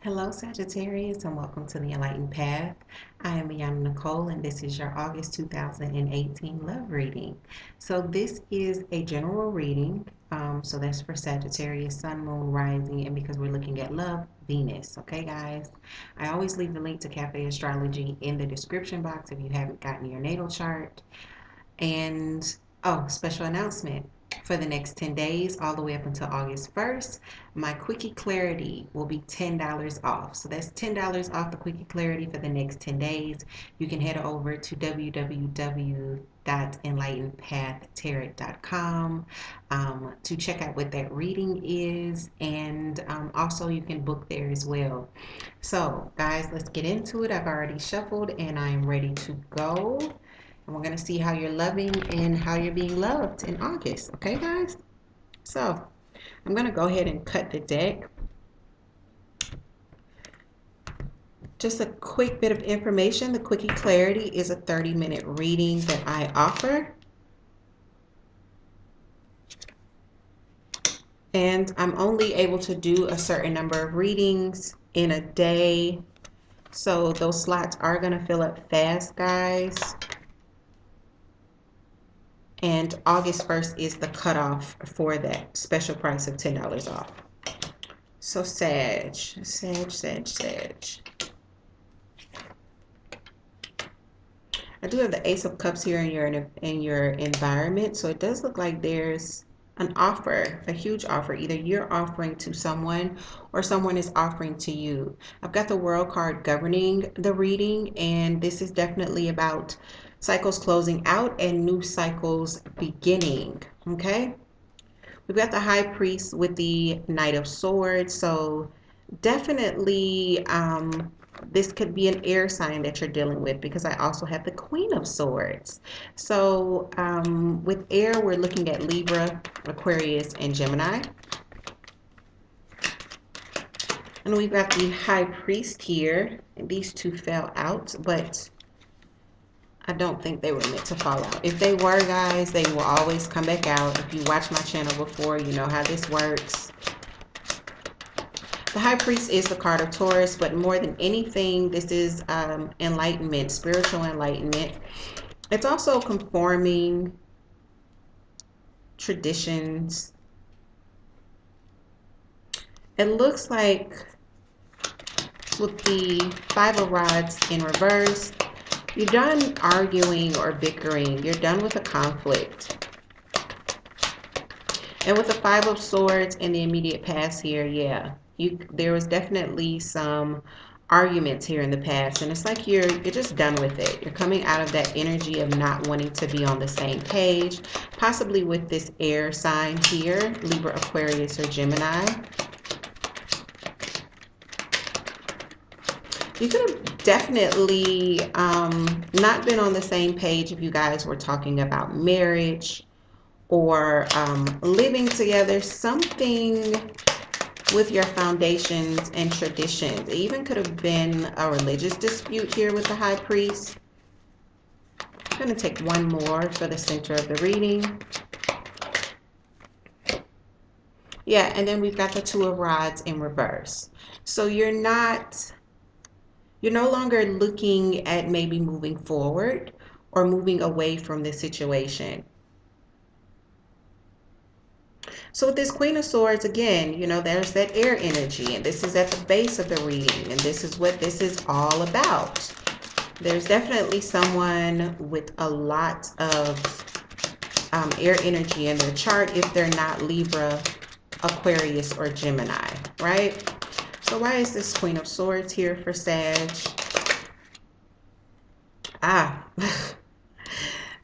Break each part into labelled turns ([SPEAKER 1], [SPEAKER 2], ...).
[SPEAKER 1] Hello, Sagittarius, and welcome to the Enlightened Path. I am Yana Nicole, and this is your August 2018 love reading. So, this is a general reading. So, that's for Sagittarius, Sun, Moon, Rising, and because we're looking at love, Venus. Okay, guys? I always leave the link to Café Astrology in the description box if you haven't gotten your natal chart. And oh, special announcement. For the next 10 days, all the way up until August 1st, my Quickie Clarity will be $10 off. So that's $10 off the Quickie Clarity for the next 10 days. You can head over to www.enlightenedpathtarot.com to check out what that reading is. And also, you can book there as well. So, guys, let's get into it. I've already shuffled and I'm ready to go. And we're going to see how you're loving and how you're being loved in August. Okay, guys? So, I'm going to go ahead and cut the deck. Just a quick bit of information. The Quickie Clarity is a 30-minute reading that I offer. And I'm only able to do a certain number of readings in a day. So those slots are going to fill up fast, guys. And August 1st is the cutoff for that special price of $10 off. So Sag. I do have the Ace of Cups here in your environment. So it does look like there's an offer, a huge offer. Either you're offering to someone or someone is offering to you. I've got the World card governing the reading, and this is definitely about cycles closing out and new cycles beginning. Okay, we've got the High Priest with the Knight of Swords. So definitely this could be an air sign that you're dealing with, because I also have the Queen of Swords. So with air, we're looking at Libra, Aquarius, and Gemini. And we've got the High Priest here. And these two fell out, but I don't think they were meant to fall out. If they were, guys, they will always come back out. If you watch my channel before, you know how this works. The High Priest is the card of Taurus, but more than anything, this is enlightenment, spiritual enlightenment. It's also conforming traditions. It looks like with the Five of Rods in reverse, you're done arguing or bickering. You're done with a conflict. And with the Five of Swords in the immediate past here, yeah, there was definitely some arguments here in the past, and it's like you're just done with it. You're coming out of that energy of not wanting to be on the same page, possibly with this air sign here, Libra, Aquarius, or Gemini. You could have definitely not been on the same page if you guys were talking about marriage or living together, something with your foundations and traditions. It even could have been a religious dispute here with the High Priest. I'm going to take one more for the center of the reading. Yeah, and then we've got the Two of Rods in reverse. So you're no longer looking at maybe moving forward or moving away from this situation. So with this Queen of Swords, again, you know, there's that air energy, and this is at the base of the reading, and this is what this is all about. There's definitely someone with a lot of air energy in their chart if they're not Libra, Aquarius, or Gemini, right? So why is this Queen of Swords here for Sag?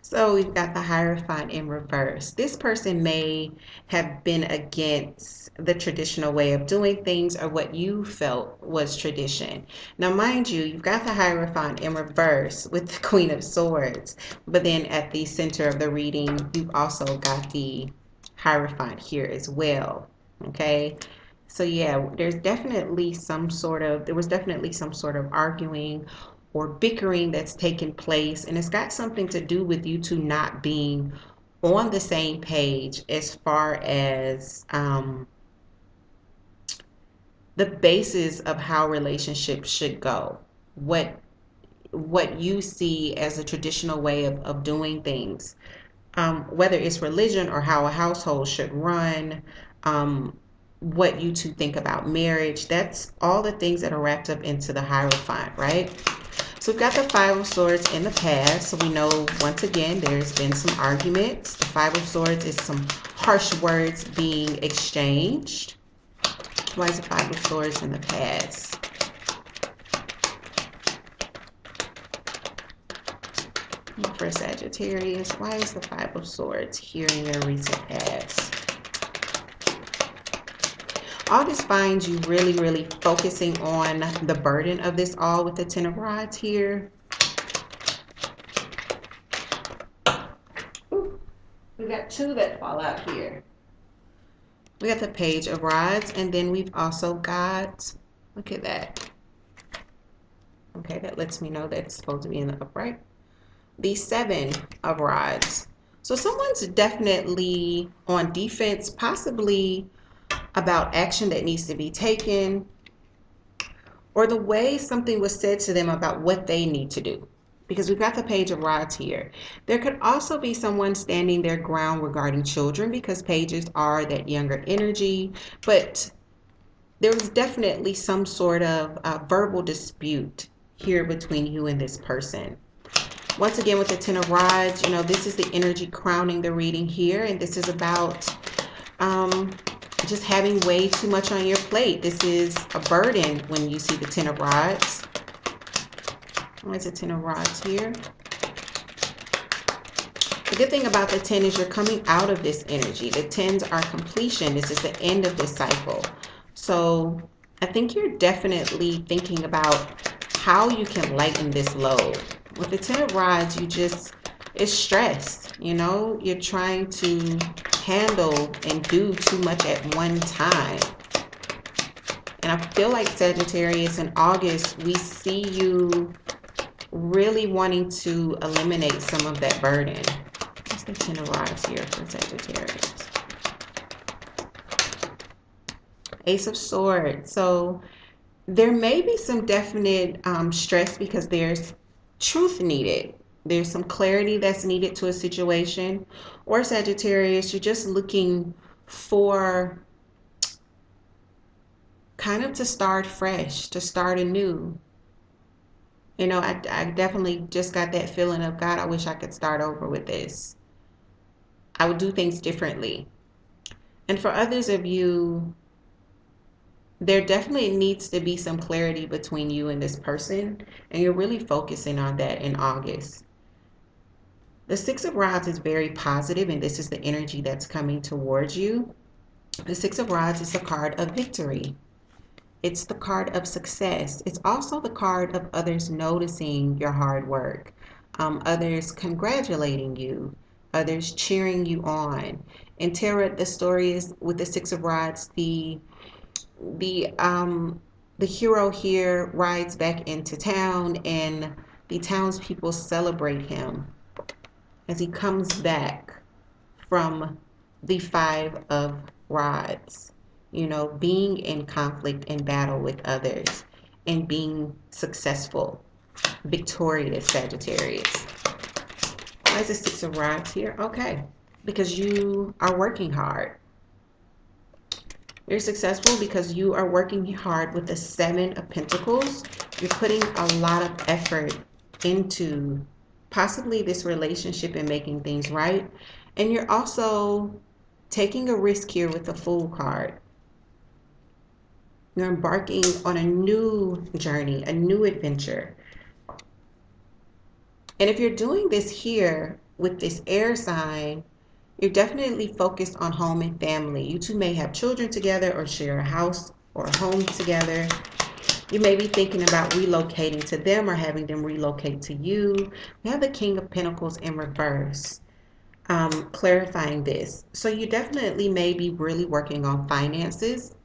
[SPEAKER 1] So we've got the Hierophant in reverse. This person may have been against the traditional way of doing things or what you felt was tradition. Now, mind you, you've got the Hierophant in reverse with the Queen of Swords, but then at the center of the reading, you've also got the Hierophant here as well, okay? So yeah, there was definitely some sort of arguing or bickering that's taken place, and it's got something to do with you two not being on the same page as far as the basis of how relationships should go, what you see as a traditional way of doing things, whether it's religion or how a household should run, what you two think about marriage. That's all the things that are wrapped up into the Hierophant, right? So we've got the Five of Swords in the past. So we know, once again, there's been some arguments. The Five of Swords is some harsh words being exchanged. Why is the Five of Swords in the past? For Sagittarius, why is the Five of Swords here in your recent past? August finds you really, really focusing on the burden of this all with the Ten of Rods here. Ooh, we got two that fall out here. We got the Page of Rods, and then we've also got, look at that. Okay, that lets me know that's supposed to be in the upright. The Seven of Rods. So someone's definitely on defense, possibly about action that needs to be taken, or the way something was said to them about what they need to do. Because we've got the Page of Rods here. There could also be someone standing their ground regarding children, because pages are that younger energy. But there was definitely some sort of verbal dispute here between you and this person. Once again, with the Ten of Rods, you know, this is the energy crowning the reading here. And this is about just having way too much on your plate. This is a burden when you see the Ten of Rods. Where's the Ten of Rods here? The good thing about the 10 is you're coming out of this energy. The 10s are completion. This is the end of this cycle. So I think you're definitely thinking about how you can lighten this load. With the Ten of Rods, it's stress. You know, you're trying to handle and do too much at one time. And I feel like Sagittarius, in August, we see you really wanting to eliminate some of that burden. What's the Ten of Rods here for Sagittarius? Ace of Swords. So there may be some definite stress because there's truth needed. There's some clarity that's needed to a situation. Or Sagittarius, you're just looking for kind of to start fresh, to start anew. You know, I definitely just got that feeling of, God, I wish I could start over with this. I would do things differently. And for others of you, there definitely needs to be some clarity between you and this person. And you're really focusing on that in August. The Six of Rods is very positive, and this is the energy that's coming towards you. The Six of Rods is the card of victory. It's the card of success. It's also the card of others noticing your hard work, others congratulating you, others cheering you on. In tarot, the story is with the Six of Rods, the hero here rides back into town, and the townspeople celebrate him as he comes back from the Five of Rods. You know, being in conflict and battle with others and being successful, victorious, Sagittarius. Why is the Six of Rods here? Okay, because you are working hard. You're successful because you are working hard with the Seven of Pentacles. You're putting a lot of effort into possibly this relationship and making things right. And you're also taking a risk here with the Fool card. You're embarking on a new journey, a new adventure. And if you're doing this here with this air sign, you're definitely focused on home and family. You two may have children together or share a house or a home together. You may be thinking about relocating to them or having them relocate to you. We have the King of Pentacles in reverse, clarifying this. So you definitely may be really working on finances.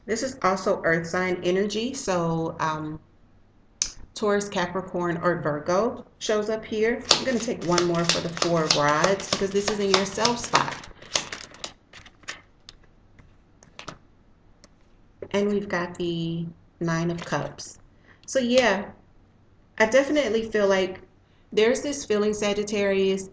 [SPEAKER 1] This is also earth sign energy. So Taurus, Capricorn, or Virgo shows up here. I'm going to take one more for the Four of Rods because this is in your self spot. And we've got the Nine of Cups. So yeah, I definitely feel like there's this feeling, Sagittarius,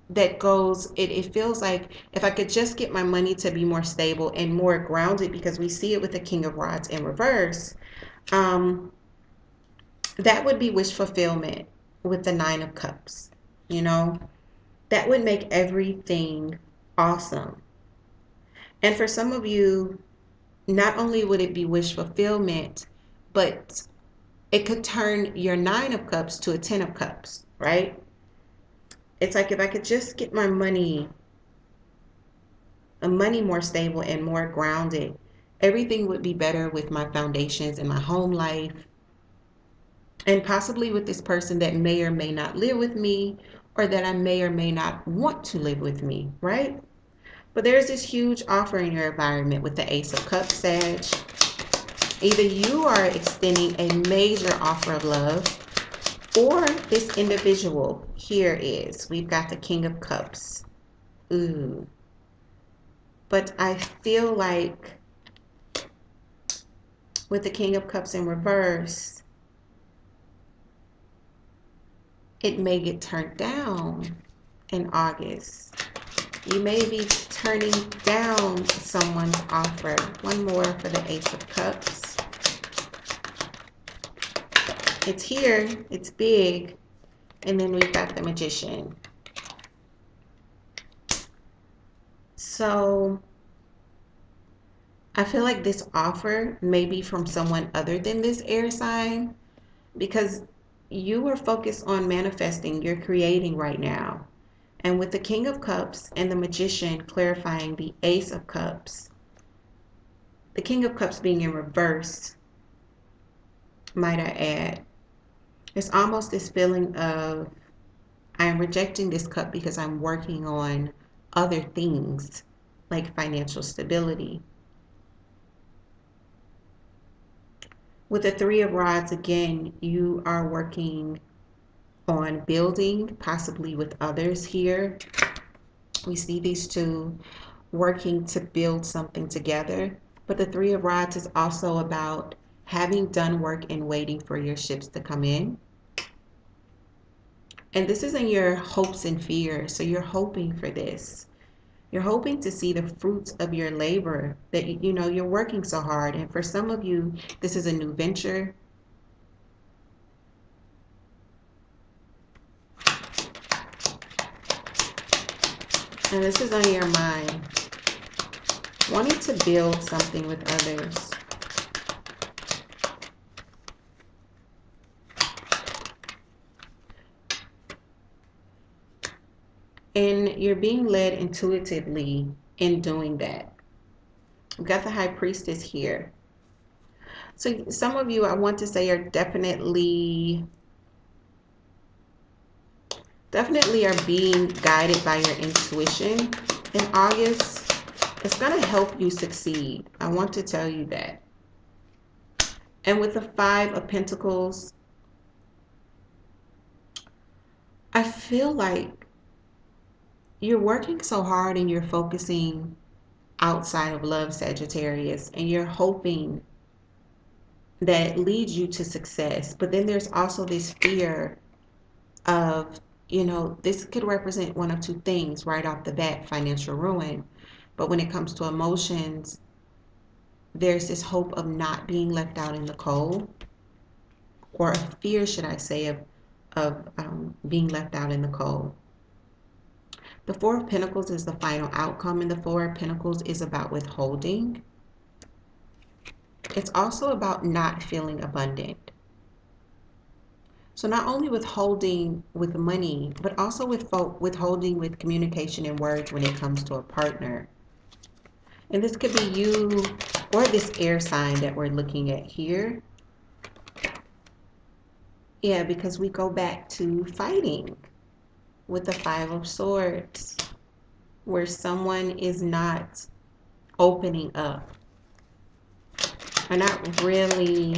[SPEAKER 1] that goes, it feels like if I could just get my money to be more stable and more grounded, because we see it with the King of Rods in reverse, um, that would be wish fulfillment with the Nine of Cups. You know, that would make everything awesome. And for some of you, not only would it be wish fulfillment, but it could turn your Nine of Cups to a Ten of Cups, right? It's like if I could just get my money more stable and more grounded, everything would be better with my foundations and my home life, and possibly with this person that may or may not live with me, or that I may or may not want to live with me, right? But there's this huge offer in your environment with the Ace of Cups, Sag. Either you are extending a major offer of love, or this individual here is. We've got the King of Cups. Ooh. But I feel like with the King of Cups in reverse, it may get turned down in August. You may be turning down someone's offer. One more for the Ace of Cups. It's here, it's big, and then we've got the Magician. So I feel like this offer may be from someone other than this air sign, because you are focused on manifesting, you're creating right now. And with the King of Cups and the Magician clarifying the Ace of Cups, the King of Cups being in reverse, might I add, it's almost this feeling of, I'm rejecting this cup because I'm working on other things like financial stability. With the Three of Rods, again, you are working on building, possibly with others here. We see these two working to build something together. But the Three of Rods is also about having done work and waiting for your ships to come in. And this is in your hopes and fears. So you're hoping for this. You're hoping to see the fruits of your labor, that you know you're working so hard. And for some of you, this is a new venture. And this is on your mind. Wanting to build something with others. And you're being led intuitively in doing that. We've got the High Priestess here. So some of you, I want to say, are definitely are being guided by your intuition in August. It's going to help you succeed. I want to tell you that. And with the Five of Pentacles, I feel like you're working so hard and you're focusing outside of love, Sagittarius, and you're hoping that it leads you to success. But then there's also this fear of, you know, this could represent one of two things right off the bat: financial ruin. But when it comes to emotions, there's this hope of not being left out in the cold, or a fear, should I say, of being left out in the cold. The Four of Pentacles is the final outcome, and the Four of Pentacles is about withholding. It's also about not feeling abundant. So not only withholding with money, but also withholding with communication and words when it comes to a partner. And this could be you or this air sign that we're looking at here. Yeah, because we go back to fighting with the Five of Swords, where someone is not opening up, are not really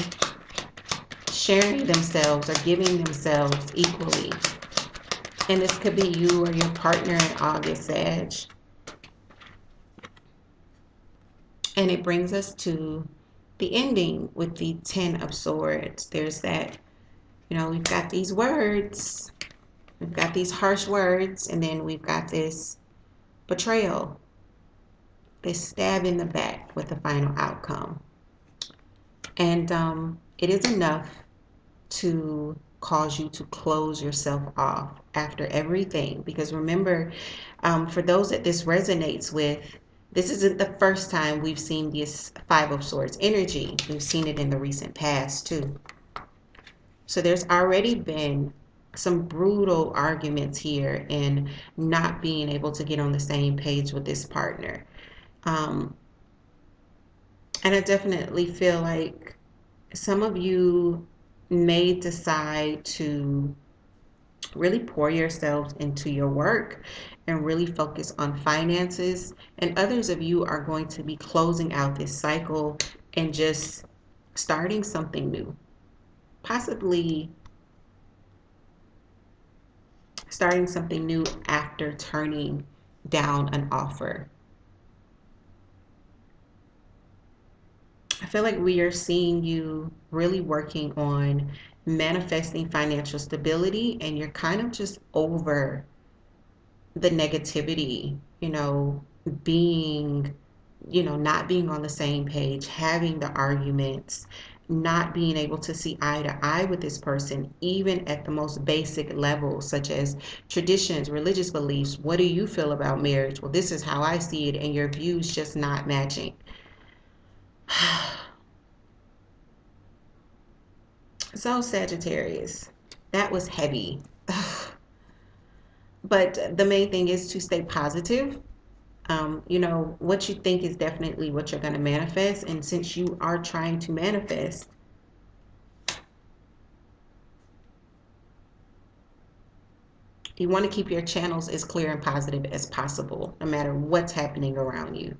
[SPEAKER 1] sharing themselves or giving themselves equally. And this could be you or your partner in August, Sag. And it brings us to the ending with the Ten of Swords. There's that, we've got these words, we've got these harsh words, and then we've got this betrayal, this stab in the back with the final outcome. And it is enough to cause you to close yourself off after everything. Because remember, for those that this resonates with, this isn't the first time we've seen this Five of Swords energy. We've seen it in the recent past too. So there's already been some brutal arguments here and not being able to get on the same page with this partner. And I definitely feel like some of you may decide to really pour yourselves into your work and really focus on finances. And others of you are going to be closing out this cycle and just starting something new. Possibly starting something new after turning down an offer. I feel like we are seeing you really working on manifesting financial stability, and you're kind of just over the negativity, being, not being on the same page, having the arguments, not being able to see eye to eye with this person, even at the most basic levels, such as traditions, religious beliefs. What do you feel about marriage? Well, this is how I see it, and your views just not matching. So, Sagittarius, that was heavy. But the main thing is to stay positive. What you think is definitely what you're going to manifest. And since you are trying to manifest, you want to keep your channels as clear and positive as possible, no matter what's happening around you.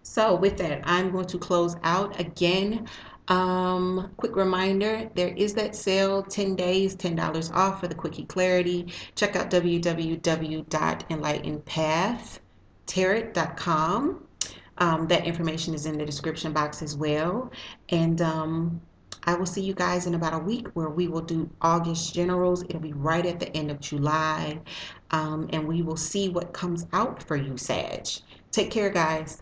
[SPEAKER 1] So with that, I'm going to close out again. Quick reminder, there is that sale, 10 days, $10 off for the Quickie Clarity. Check out www.enlightenedpathtarot.com. That information is in the description box as well. And I will see you guys in about a week where we will do August generals. It'll be right at the end of July. And we will see what comes out for you, Sag. Take care, guys.